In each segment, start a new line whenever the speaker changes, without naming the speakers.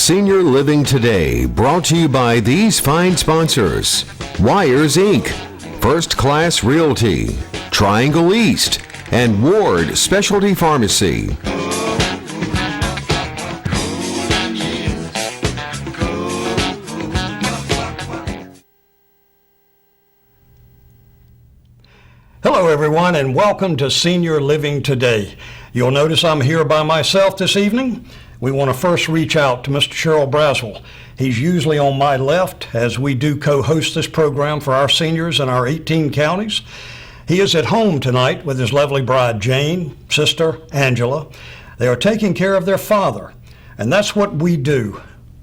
Senior Living Today, brought to you by these fine sponsors: Wires Inc., First Class Realty, Triangle East, and Ward Specialty Pharmacy.
Hello everyone, and welcome to Senior Living Today. You'll notice I'm here by myself this evening. We want to first reach out to Mr. Sherrill Braswell. He's usually on my left as we do co-host this program for our seniors in our 18 counties. He is at home tonight with his lovely bride Jane, sister Angela. They are taking care of their father, and that's what we do,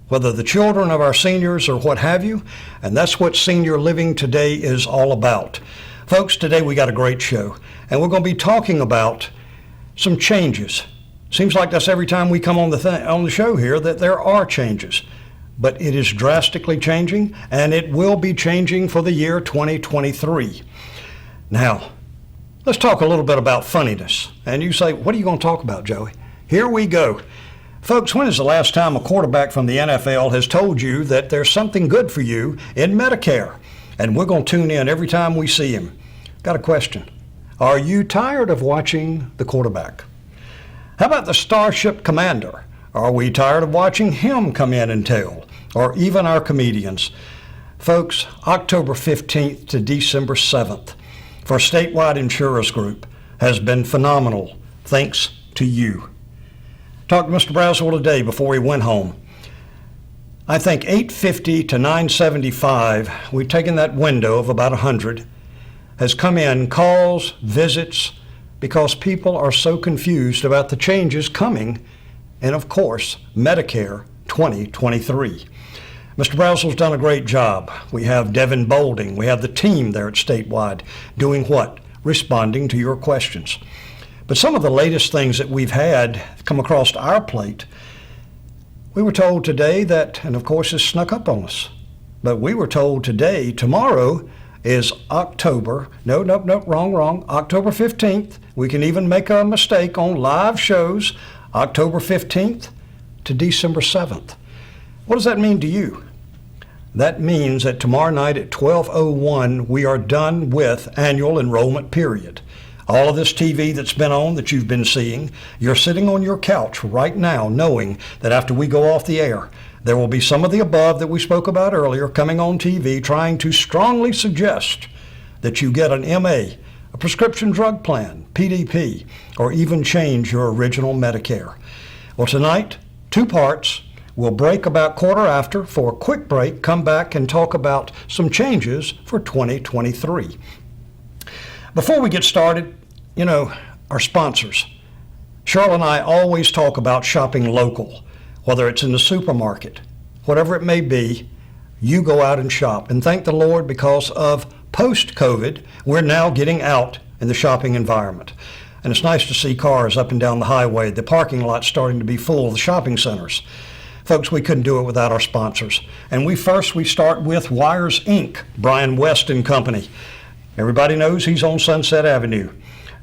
whether the children of our seniors or what have you, and that's what Senior Living Today is all about. Folks, today we got a great show, and we're going to be talking about some changes. Seems like that's every time we come on the show here that there are changes, but it is drastically changing, and it will be changing for the year 2023. Now, let's talk a little bit about funniness. And you say, what are you going to talk about, Joey? Here we go. Folks, when is the last time a quarterback from the NFL has told you that there's something good for you in Medicare? And we're going to tune in every time we see him. Got a question. Are you tired of watching the quarterback? How about the Starship Commander? Are we tired of watching him come in and tell? Or even our comedians? Folks, October 15th to December 7th for Statewide Insurance Group has been phenomenal, thanks to you. Talked to Mr. Braswell today before he went home. I think 850 to 975, we've taken that window of about 100, has come in calls, visits, because people are so confused about the changes coming, and of course, Medicare 2023. Mr. Braswell's done a great job. We have Devin Bolding, we have the team there at Statewide doing what? Responding to your questions. But some of the latest things that we've had come across our plate, we were told today that, and of course it snuck up on us, but we were told today, tomorrow is October 15th. We can even make a mistake on live shows, October 15th to December 7th. What does that mean to you? That means that tomorrow night at 12:01, we are done with annual enrollment period. All of this TV that's been on, that you've been seeing, you're sitting on your couch right now knowing that after we go off the air, there will be some of the above that we spoke about earlier coming on TV trying to strongly suggest that you get an MA, a prescription drug plan, PDP, or even change your original Medicare. Well, tonight, two parts. We'll break about quarter after for a quick break, come back and talk about some changes for 2023. Before we get started, our sponsors. Cheryl and I always talk about shopping local, whether it's in the supermarket, whatever it may be, you go out and shop. And thank the Lord, because of post-COVID, we're now getting out in the shopping environment. And it's nice to see cars up and down the highway, the parking lot starting to be full of the shopping centers. Folks, we couldn't do it without our sponsors. And we start with Wires Inc., Brian West and Company. Everybody knows he's on Sunset Avenue,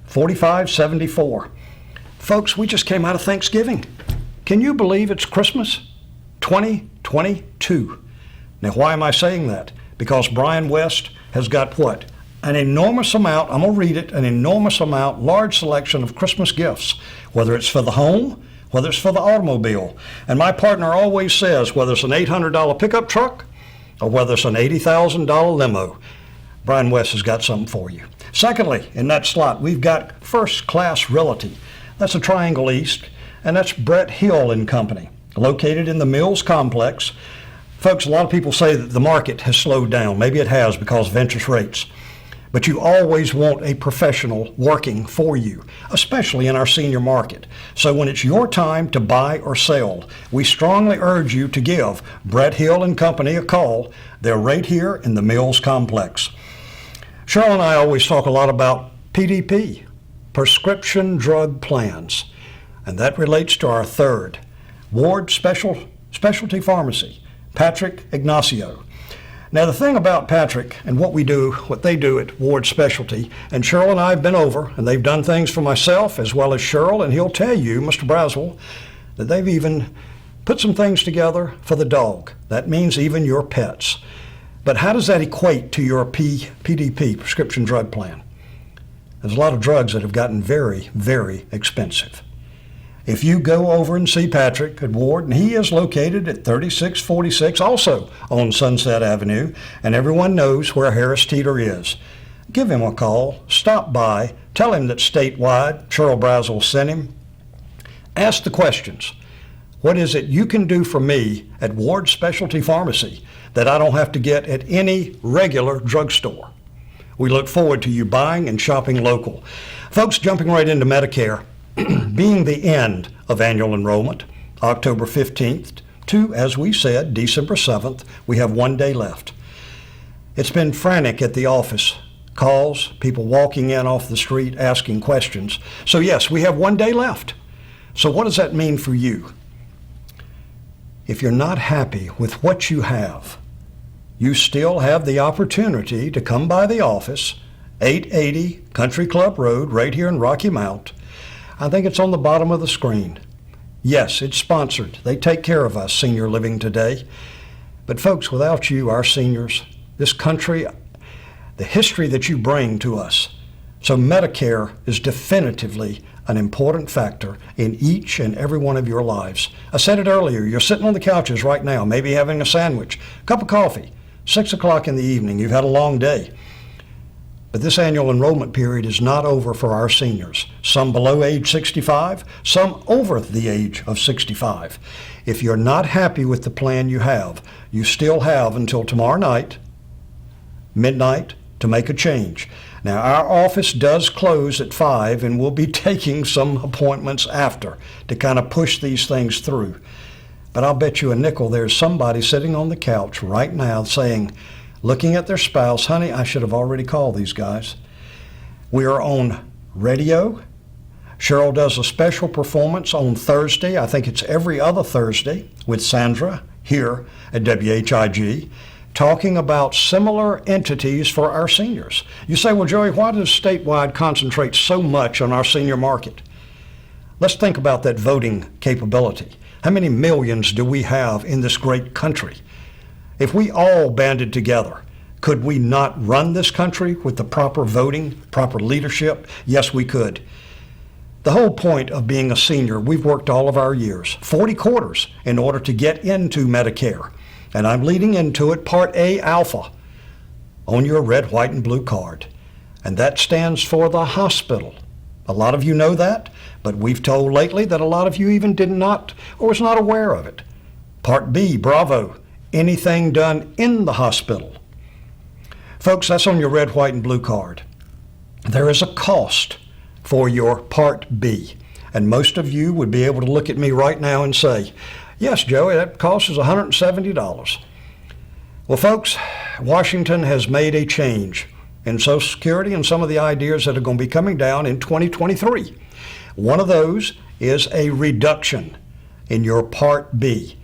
4574. Folks, we just came out of Thanksgiving. Can you believe it's Christmas 2022? Now, why am I saying that? Because Brian West has got what? An enormous amount, I'm going to read it, an enormous amount, large selection of Christmas gifts, whether it's for the home, whether it's for the automobile. And my partner always says, whether it's an $800 pickup truck or whether it's an $80,000 limo, Brian West has got something for you. Secondly, in that slot, we've got First Class Realty. That's a Triangle East, and that's Brett Hill and Company, located in the Mills Complex. Folks, a lot of people say that the market has slowed down. Maybe it has because of interest rates. But you always want a professional working for you, especially in our senior market. So when it's your time to buy or sell, we strongly urge you to give Brett Hill and Company a call. They're right here in the Mills Complex. Cheryl and I always talk a lot about PDP, prescription drug plans, and that relates to our third, Ward Specialty Pharmacy, Patrick Ignacio. Now, the thing about Patrick and what they do at Ward Specialty, and Cheryl and I have been over, and they've done things for myself as well as Cheryl, and he'll tell you, Mr. Braswell, that they've even Put some things together for the dog. That means even your pets. But how does that equate to your PDP, prescription drug plan? There's a lot of drugs that have gotten very, very expensive. If you go over and see Patrick at Ward, and he is located at 3646, also on Sunset Avenue, and everyone knows where Harris Teeter is, give him a call, stop by, tell him that statewide Cheryl Brazel sent him. Ask the questions. What is it you can do for me at Ward Specialty Pharmacy that I don't have to get at any regular drugstore? We look forward to you buying and shopping local. Folks, jumping right into Medicare, being the end of annual enrollment, October 15th to, as we said, December 7th, we have 1 day left. It's been frantic at the office. Calls, people walking in off the street asking questions. So yes, we have 1 day left. So what does that mean for you? If you're not happy with what you have, you still have the opportunity to come by the office, 880 Country Club Road, right here in Rocky Mount. I think it's on the bottom of the screen. Yes, it's sponsored. They take care of us, Senior Living Today. But folks, without you, our seniors, this country, the history that you bring to us. So Medicare is definitively an important factor in each and every one of your lives. I said it earlier, you're sitting on the couches right now, maybe having a sandwich, cup of coffee, 6 o'clock in the evening, you've had a long day. But this annual enrollment period is not over for our seniors, some below age 65, some over the age of 65. If you're not happy with the plan you have, you still have until tomorrow night, midnight, to make a change. Now, our office does close at 5, and we'll be taking some appointments after to kind of push these things through. But I'll bet you a nickel there's somebody sitting on the couch right now saying, looking at their spouse, honey, I should have already called these guys. We are on radio. Cheryl does a special performance on Thursday. I think it's every other Thursday with Sandra here at WHIG, talking about similar entities for our seniors. You say, well, Joey, why does statewide concentrate so much on our senior market? Let's think about that voting capability. How many millions do we have in this great country? If we all banded together, could we not run this country with the proper voting, proper leadership? Yes, we could. The whole point of being a senior, we've worked all of our years, 40 quarters, in order to get into Medicare. And I'm leading into it, Part A Alpha, on your red, white, and blue card. And that stands for the hospital. A lot of you know that, but we've told lately that a lot of you even did not or was not aware of it. Part B, Bravo, anything done in the hospital. Folks, that's on your red, white, and blue card. There is a cost for your Part B. And most of you would be able to look at me right now and say, yes, Joey, that cost is $170. Well, folks, Washington has made a change in Social Security and some of the ideas that are going to be coming down in 2023. One of those is a reduction in your Part B.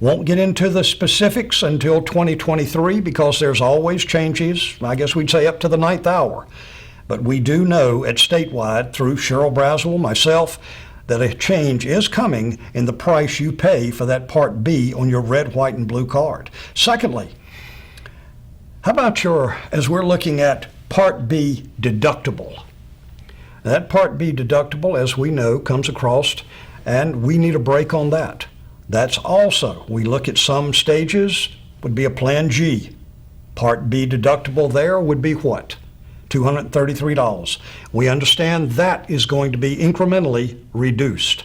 Won't get into the specifics until 2023 because there's always changes, I guess we'd say up to the 9th hour. But we do know at statewide through Cheryl Brazel, myself, that a change is coming in the price you pay for that Part B on your red, white, and blue card. Secondly, how about as we're looking at Part B deductible? That Part B deductible, as we know, comes across, and we need a break on that. That's also, we look at some stages, would be a Plan G. Part B deductible there would be what? $233. We understand that is going to be incrementally reduced.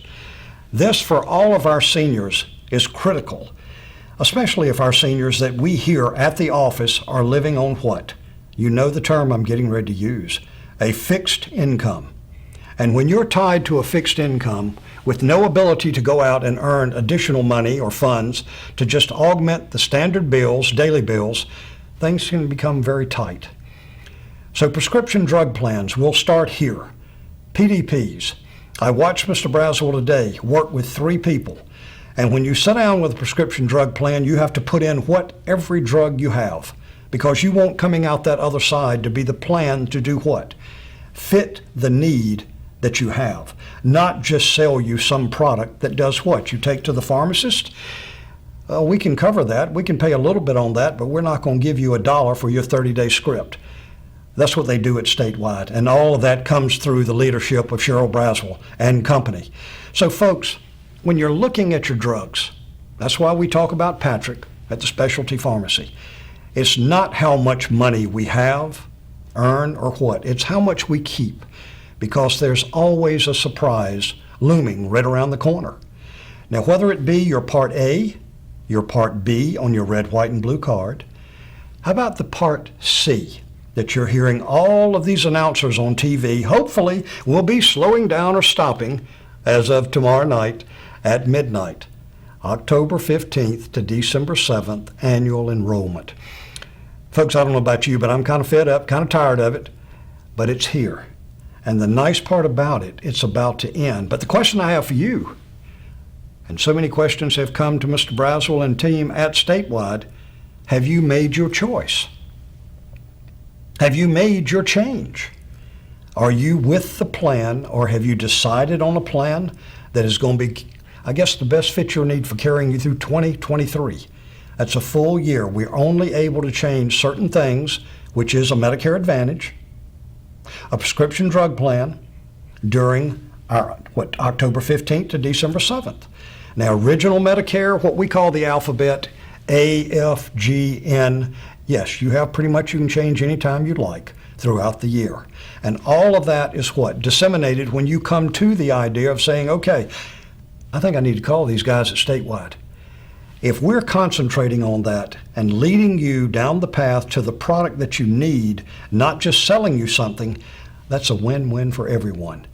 This, for all of our seniors, is critical, especially if our seniors that we here at the office are living on what? You know the term I'm getting ready to use, a fixed income. And when you're tied to a fixed income with no ability to go out and earn additional money or funds to just augment the standard bills, daily bills, things can become very tight. So prescription drug plans will start here. PDPs. I watched Mr. Brazel today work with 3 people. And when you sit down with a prescription drug plan, you have to put in what every drug you have, because you want coming out that other side to be the plan to do what? Fit the need that you have, not just sell you some product that does what? You take to the pharmacist? We can cover that. We can pay a little bit on that, but we're not going to give you $1 for your 30-day script. That's what they do at Statewide, and all of that comes through the leadership of Cheryl Braswell and company. So folks, when you're looking at your drugs, that's why we talk about Patrick at the specialty pharmacy. It's not how much money we have, earn, or what. It's how much we keep, because there's always a surprise looming right around the corner. Now, whether it be your Part A, your Part B on your red, white, and blue card, how about the Part C that you're hearing all of these announcers on TV, hopefully will be slowing down or stopping as of tomorrow night at midnight, October 15th to December 7th, annual enrollment. Folks, I don't know about you, but I'm kind of fed up, kind of tired of it, but it's here. And the nice part about it, it's about to end. But the question I have for you, and so many questions have come to Mr. Braswell and team at Statewide, have you made your choice? Have you made your change? Are you with the plan, or have you decided on a plan that is going to be, I guess, the best fit your need for carrying you through 2023? That's a full year. We're only able to change certain things, which is a Medicare Advantage, a prescription drug plan, during our, October 15th to December 7th. Now, original Medicare, what we call the alphabet, A, F, G, N, yes, you have pretty much, you can change anytime you'd like throughout the year. And all of that is what? Disseminated when you come to the idea of saying, okay, I think I need to call these guys at Statewide. If we're concentrating on that and leading you down the path to the product that you need, not just selling you something, that's a win-win for everyone.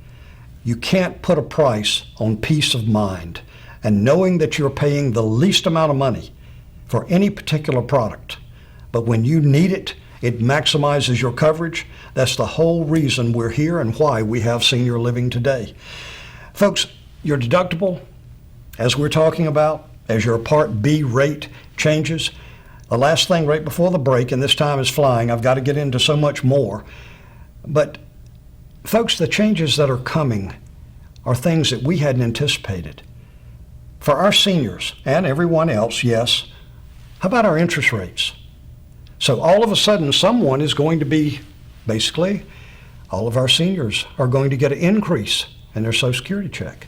You can't put a price on peace of mind and knowing that you're paying the least amount of money for any particular product. But when you need it, it maximizes your coverage. That's the whole reason we're here and why we have Senior Living Today. Folks, your deductible, as we're talking about, as your Part B rate changes, the last thing right before the break, and this time is flying, I've got to get into so much more, but folks, the changes that are coming are things that we hadn't anticipated. For our seniors and everyone else, yes, how about our interest rates? So all of a sudden, someone is going to be, basically, all of our seniors are going to get an increase in their Social Security check.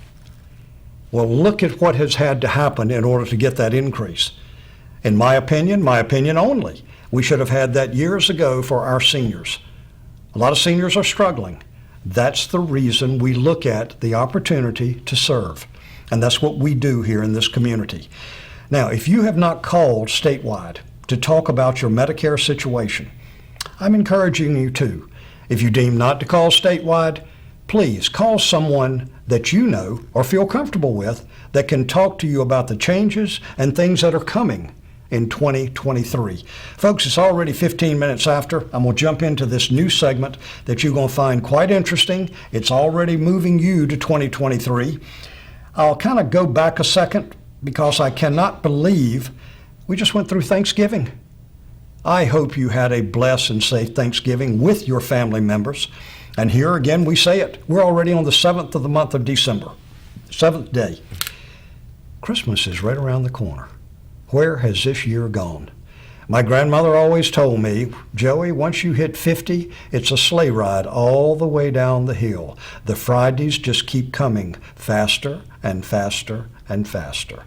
Well, look at what has had to happen in order to get that increase. In my opinion only, we should have had that years ago for our seniors. A lot of seniors are struggling. That's the reason we look at the opportunity to serve. And that's what we do here in this community. Now, if you have not called Statewide to talk about your Medicare situation, I'm encouraging you to. If you deem not to call Statewide, please call someone that you know or feel comfortable with that can talk to you about the changes and things that are coming in 2023. Folks, it's already 15 minutes after. I'm going to jump into this new segment that you're going to find quite interesting. It's already moving you to 2023. I'll kind of go back a second because I cannot believe we just went through Thanksgiving. I hope you had a blessed and safe Thanksgiving with your family members. And here again, we say it. We're already on the 7th of the month of December, 7th day. Christmas is right around the corner. Where has this year gone? My grandmother always told me, Joey, once you hit 50, it's a sleigh ride all the way down the hill. The Fridays just keep coming faster and faster and faster.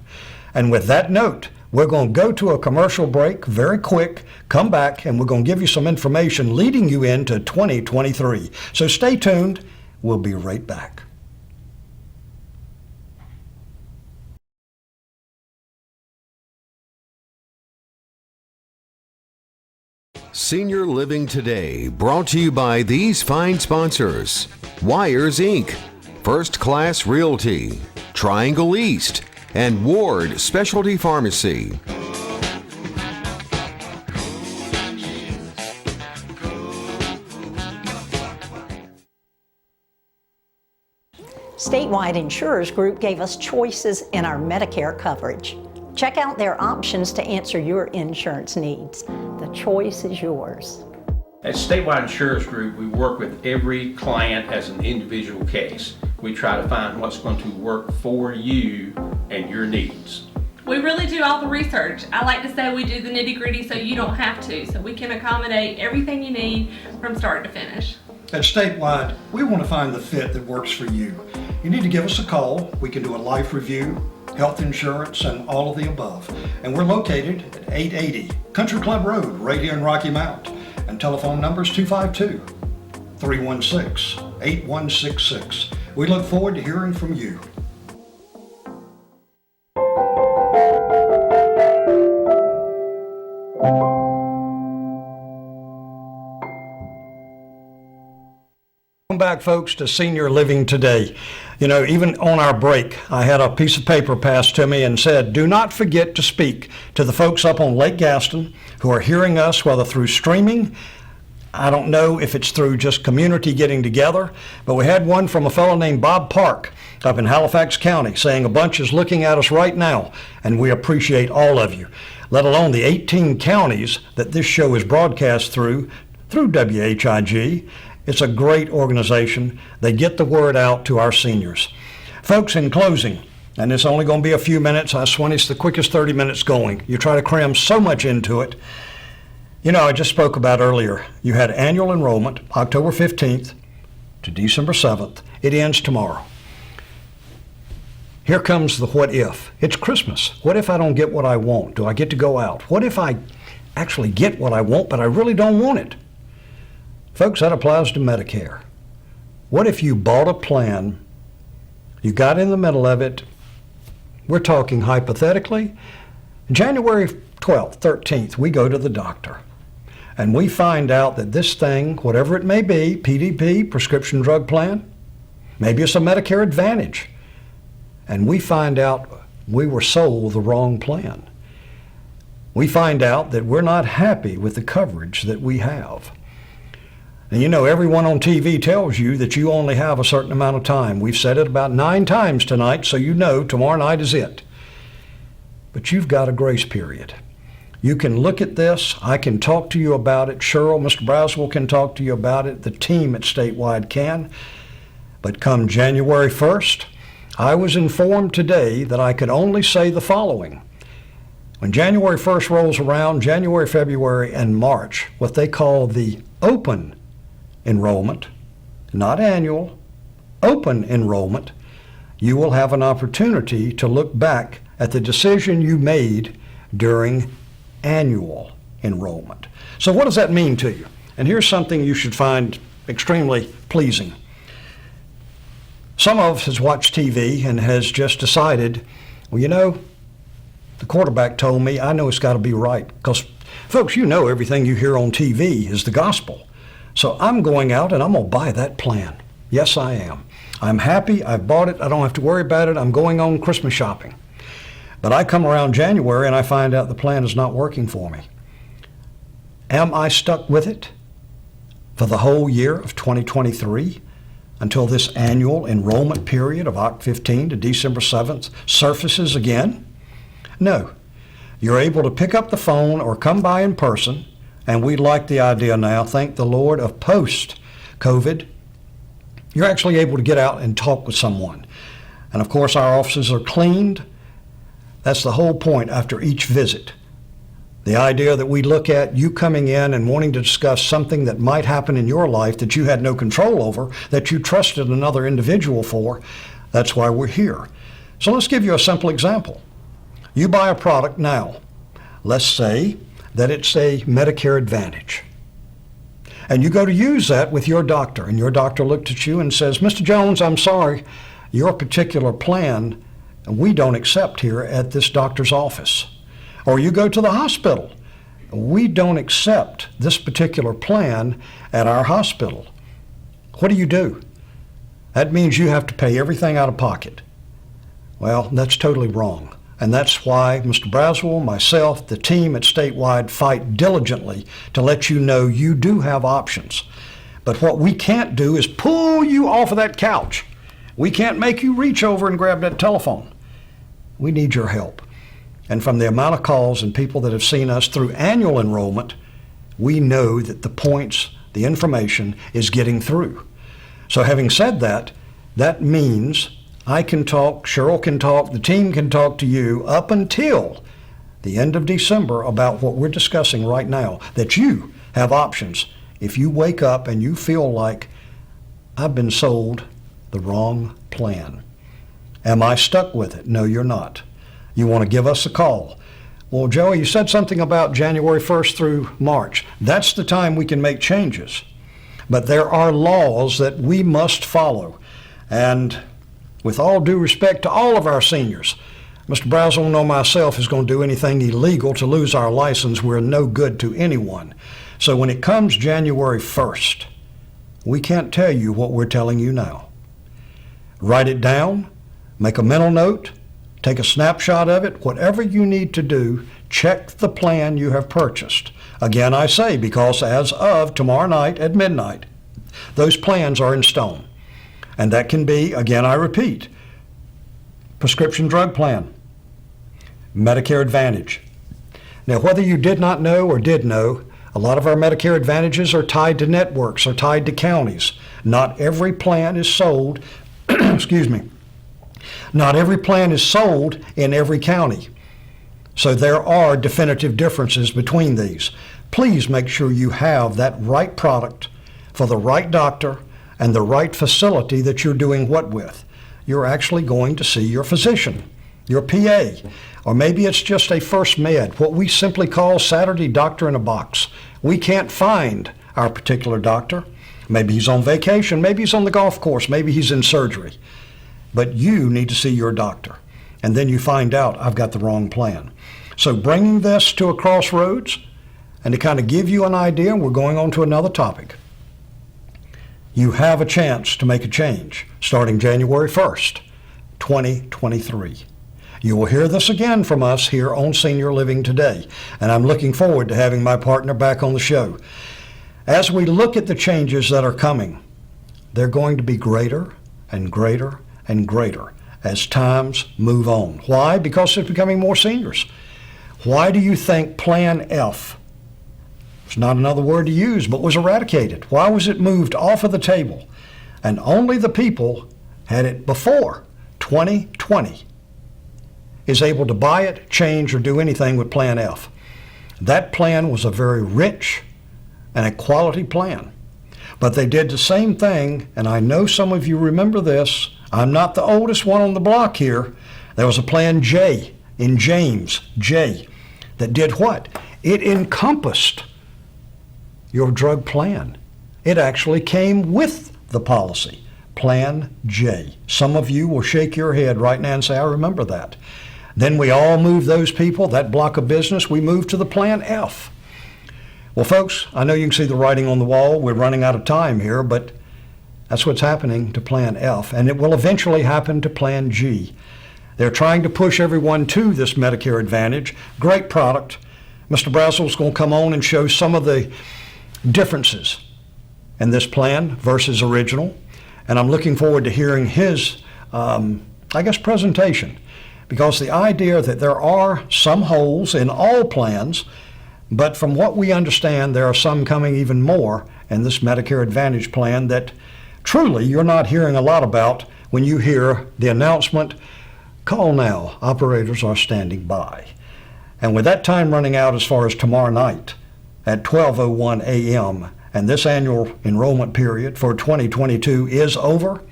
And with that note, we're going to go to a commercial break very quick, come back, and we're going to give you some information leading you into 2023. So stay tuned. We'll be right back.
Senior Living Today, brought to you by these fine sponsors: Wires Inc., First Class Realty, Triangle East, and Ward Specialty Pharmacy.
Statewide Insurers Group gave us choices in our Medicare coverage. Check out their options to answer your insurance needs. The choice is yours.
At Statewide Insurance Group, we work with every client as an individual case. We try to find what's going to work for you and your needs.
We really do all the research. I like to say we do the nitty-gritty so you don't have to, so we can accommodate everything you need from start to finish.
At Statewide, we want to find the fit that works for you. You need to give us a call. We can do a life review, health insurance, and all of the above. And we're located at 880 Country Club Road, right here in Rocky Mount. And telephone number is 252-316-8166. We look forward to hearing from you. Welcome back, folks, to Senior Living Today. You know, even on our break, I had a piece of paper passed to me and said, do not forget to speak to the folks up on Lake Gaston who are hearing us, whether through streaming. I don't know if it's through just community getting together, but we had one from a fellow named Bob Park up in Halifax County saying a bunch is looking at us right now, and we appreciate all of you, let alone the 18 counties that this show is broadcast through WHIG. It's a great organization. They get the word out to our seniors. Folks, in closing, and it's only going to be a few minutes, I swear it's the quickest 30 minutes going. You try to cram so much into it. You know, I just spoke about earlier, you had annual enrollment October 15th to December 7th. It ends tomorrow. Here comes the what if. It's Christmas. What if I don't get what I want? Do I get to go out? What if I actually get what I want, but I really don't want it? Folks, that applies to Medicare. What if you bought a plan, you got in the middle of it, we're talking hypothetically, January 12th, 13th, we go to the doctor, and we find out that this thing, whatever it may be, PDP, prescription drug plan, maybe it's a Medicare Advantage, and we find out we were sold the wrong plan. We find out that we're not happy with the coverage that we have. And you know, everyone on TV tells you that you only have a certain amount of time. We've said it about 9 times tonight, so you know tomorrow night is it. But you've got a grace period. You can look at this. I can talk to you about it. Cheryl, Mr. Braswell can talk to you about it. The team at Statewide can. But come January 1st, I was informed today that I could only say the following. When January 1st rolls around, January, February, and March, what they call the open enrollment, not annual, open enrollment, you will have an opportunity to look back at the decision you made during annual enrollment. So what does that mean to you? And here's something you should find extremely pleasing. Some of us has watched TV and has just decided, well, you know, the quarterback told me, I know it's got to be right. Because, folks, you know everything you hear on TV is the gospel. So I'm going out and I'm going to buy that plan. Yes, I am. I'm happy. I've bought it. I don't have to worry about it. I'm going on Christmas shopping. But I come around January and I find out the plan is not working for me. Am I stuck with it for the whole year of 2023 until this annual enrollment period of October 15 to December 7th surfaces again? No. You're able to pick up the phone or come by in person. And we like the idea now, thank the Lord, of post-COVID. You're actually able to get out and talk with someone. And of course, our offices are cleaned. That's the whole point after each visit. The idea that we look at you coming in and wanting to discuss something that might happen in your life that you had no control over, that you trusted another individual for, that's why we're here. So let's give you a simple example. You buy a product now. Let's say that it's a Medicare Advantage. And you go to use that with your doctor, and your doctor looked at you and says, Mr. Jones, I'm sorry, your particular plan we don't accept here at this doctor's office. Or you go to the hospital. We don't accept this particular plan at our hospital. What do? That means you have to pay everything out of pocket. Well, that's totally wrong. And that's why Mr. Braswell, myself, the team at Statewide fight diligently to let you know you do have options. But what we can't do is pull you off of that couch. We can't make you reach over and grab that telephone. We need your help. And from the amount of calls and people that have seen us through annual enrollment, we know that the points, the information is getting through. So having said that, that means I can talk, Cheryl can talk, the team can talk to you up until the end of December about what we're discussing right now, that you have options. If you wake up and you feel like, I've been sold the wrong plan. Am I stuck with it? No, you're not. You want to give us a call. Well, Joey, you said something about January 1st through March. That's the time we can make changes. But there are laws that we must follow. And with all due respect to all of our seniors, Mr. Brazel nor myself is going to do anything illegal to lose our license. We're no good to anyone. So when it comes January 1st, we can't tell you what we're telling you now. Write it down, make a mental note, take a snapshot of it, whatever you need to do, check the plan you have purchased. Again, I say, because as of tomorrow night at midnight, those plans are in stone. And that can be, again, I repeat, prescription drug plan, Medicare Advantage. Now, whether you did not know or did know, a lot of our Medicare Advantages are tied to networks, are tied to counties. Not every plan is sold, excuse me, not every plan is sold in every county. So there are definitive differences between these. Please make sure you have that right product for the right doctor and the right facility that you're doing what with. You're actually going to see your physician, your PA, or maybe it's just a first med, what we simply call Saturday doctor in a box. We can't find our particular doctor. Maybe he's on vacation, maybe he's on the golf course, maybe he's in surgery. But you need to see your doctor. And then you find out, I've got the wrong plan. So bringing this to a crossroads, and to kind of give you an idea, we're going on to another topic. You have a chance to make a change starting January 1st, 2023. You will hear this again from us here on Senior Living Today, and I'm looking forward to having my partner back on the show. As we look at the changes that are coming, they're going to be greater and greater and greater as times move on. Why? Because there's becoming more seniors. Why do you think Plan F, it's not another word to use, but was eradicated? Why was it moved off of the table? And only the people had it before 2020 is able to buy it, change, or do anything with Plan F. That plan was a very rich and a quality plan. But they did the same thing, and I know some of you remember this. I'm not the oldest one on the block here. There was a Plan J in James, J, that did what? It encompassed your drug plan. It actually came with the policy, Plan J. Some of you will shake your head right now and say, I remember that. Then we all moved those people, that block of business, we moved to the Plan F. Well, folks, I know you can see the writing on the wall. We're running out of time here, but that's what's happening to Plan F, and it will eventually happen to Plan G. They're trying to push everyone to this Medicare Advantage. Great product. Mr. Brazel's going to come on and show some of the differences in this plan versus original, and I'm looking forward to hearing his, presentation, because the idea that there are some holes in all plans, but from what we understand, there are some coming even more in this Medicare Advantage plan that truly you're not hearing a lot about when you hear the announcement, call now, operators are standing by. And with that time running out as far as tomorrow night at 12:01 a.m., and this annual enrollment period for 2022 is over,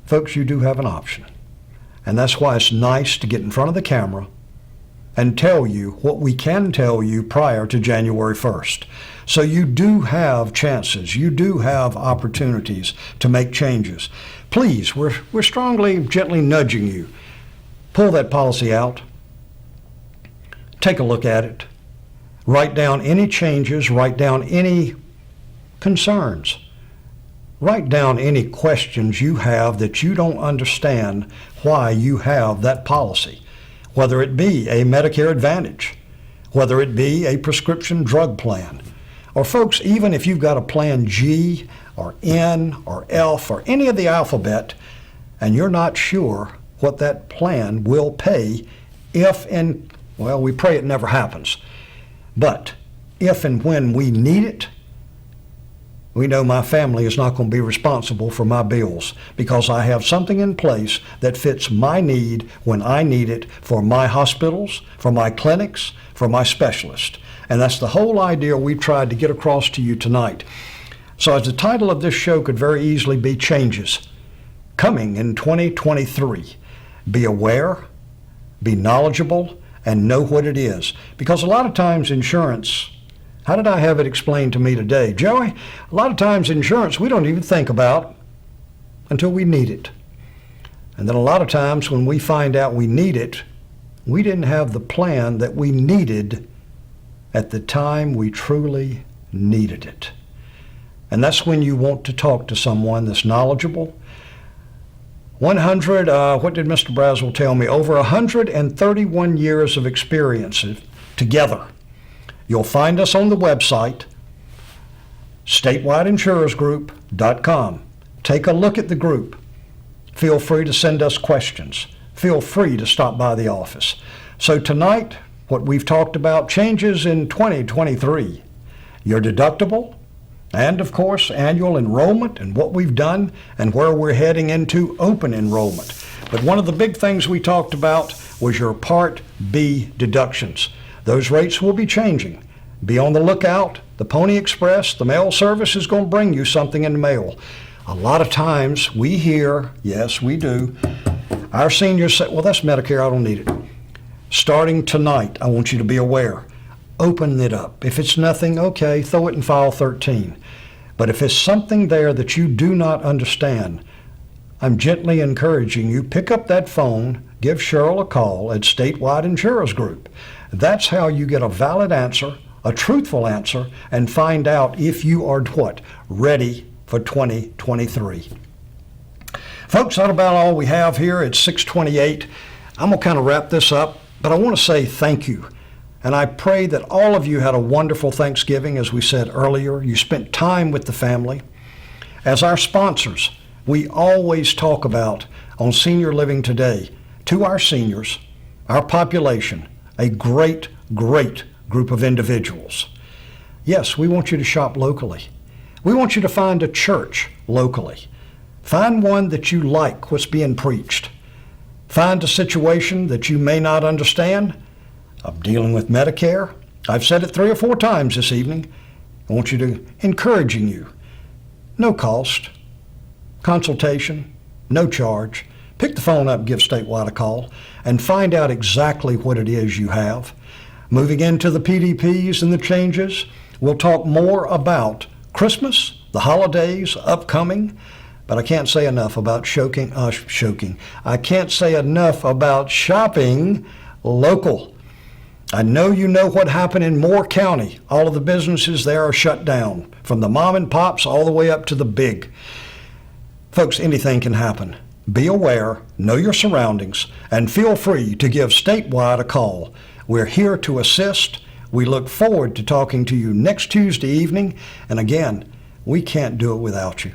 folks, you do have an option. And that's why it's nice to get in front of the camera and tell you what we can tell you prior to January 1st. So you do have chances, you do have opportunities to make changes. Please, we're strongly, gently nudging you. Pull that policy out, take a look at it, write down any changes, write down any concerns, write down any questions you have that you don't understand why you have that policy, whether it be a Medicare Advantage, whether it be a prescription drug plan, or folks, even if you've got a Plan G or N or F or any of the alphabet, and you're not sure what that plan will pay if, and well, we pray it never happens, but if and when we need it, we know my family is not going to be responsible for my bills because I have something in place that fits my need when I need it for my hospitals, for my clinics, for my specialists. And that's the whole idea we tried to get across to you tonight. So as the title of this show could very easily be Changes Coming in 2023. Be aware, be knowledgeable, and know what it is. Because a lot of times insurance, how did I have it explained to me today? Joey, a lot of times insurance we don't even think about until we need it. And then a lot of times when we find out we need it, we didn't have the plan that we needed at the time we truly needed it. And that's when you want to talk to someone that's knowledgeable. 100, what did Mr. Braswell tell me? Over 131 years of experience together. You'll find us on the website, statewideinsurersgroup.com. Take a look at the group. Feel free to send us questions. Feel free to stop by the office. So tonight, what we've talked about, changes in 2023. Your deductible, and of course, annual enrollment and what we've done and where we're heading into open enrollment. But one of the big things we talked about was your Part B deductions. Those rates will be changing. Be on the lookout. The Pony Express, the mail service, is going to bring you something in the mail. A lot of times we hear, yes, we do, our seniors say, well, that's Medicare, I don't need it. Starting tonight, I want you to be aware. Open it up. If it's nothing, okay, throw it in file 13. But if it's something there that you do not understand, I'm gently encouraging you, pick up that phone, give Cheryl a call at Statewide Insurers Group. That's how you get a valid answer, a truthful answer, and find out if you are what? Ready for 2023. Folks, that's about all we have here. It's 6:28. I'm going to kind of wrap this up, but I want to say thank you. And I pray that all of you had a wonderful Thanksgiving, as we said earlier. You spent time with the family. As our sponsors, we always talk about on Senior Living Today, to our seniors, our population, a great, great group of individuals. Yes, we want you to shop locally. We want you to find a church locally. Find one that you like what's being preached. Find a situation that you may not understand. I'm dealing with Medicare. I've said it 3 or 4 times this evening. I want you to, encouraging you. No cost, consultation, no charge. Pick the phone up, give Statewide a call, and find out exactly what it is you have. Moving into the PDPs and the changes, we'll talk more about Christmas, the holidays upcoming, but I can't say enough about I can't say enough about shopping local. I know you know what happened in Moore County. All of the businesses there are shut down, from the mom and pops all the way up to the big. Folks, anything can happen. Be aware, know your surroundings, and feel free to give Statewide a call. We're here to assist. We look forward to talking to you next Tuesday evening. And again, we can't do it without you.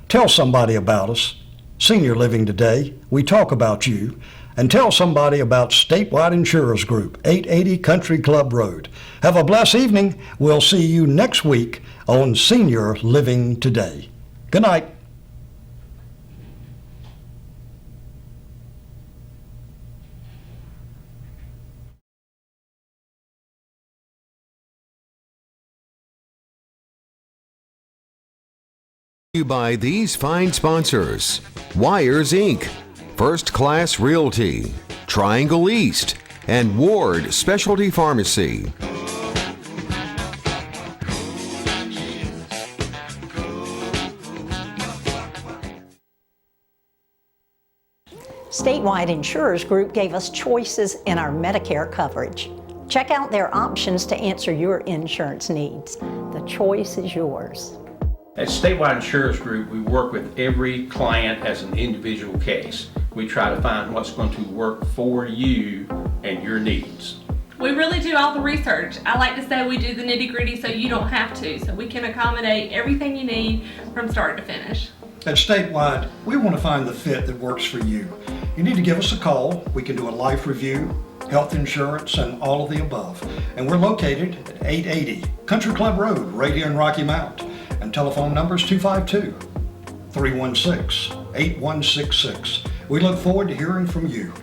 Tell somebody about us. Senior Living Today, we talk about you. And tell somebody about Statewide Insurers Group, 880 Country Club Road. Have a blessed evening. We'll see you next week on Senior Living Today. Good night.
By these fine sponsors: Wires Inc., First Class Realty, Triangle East, and Ward Specialty Pharmacy.
Statewide Insurers Group gave us choices in our Medicare coverage. Check out their options to answer your insurance needs. The choice is yours.
At Statewide Insurers Group, we work with every client as an individual case. We try to find what's going to work for you and your needs.
We really do all the research. I like to say we do the nitty-gritty so you don't have to, so we can accommodate everything you need from start to finish.
At Statewide, we want to find the fit that works for you. You need to give us a call. We can do a life review, health insurance, and all of the above. And we're located at 880 Country Club Road, right here in Rocky Mount. And telephone number is 252-316-8166. We look forward to hearing from you.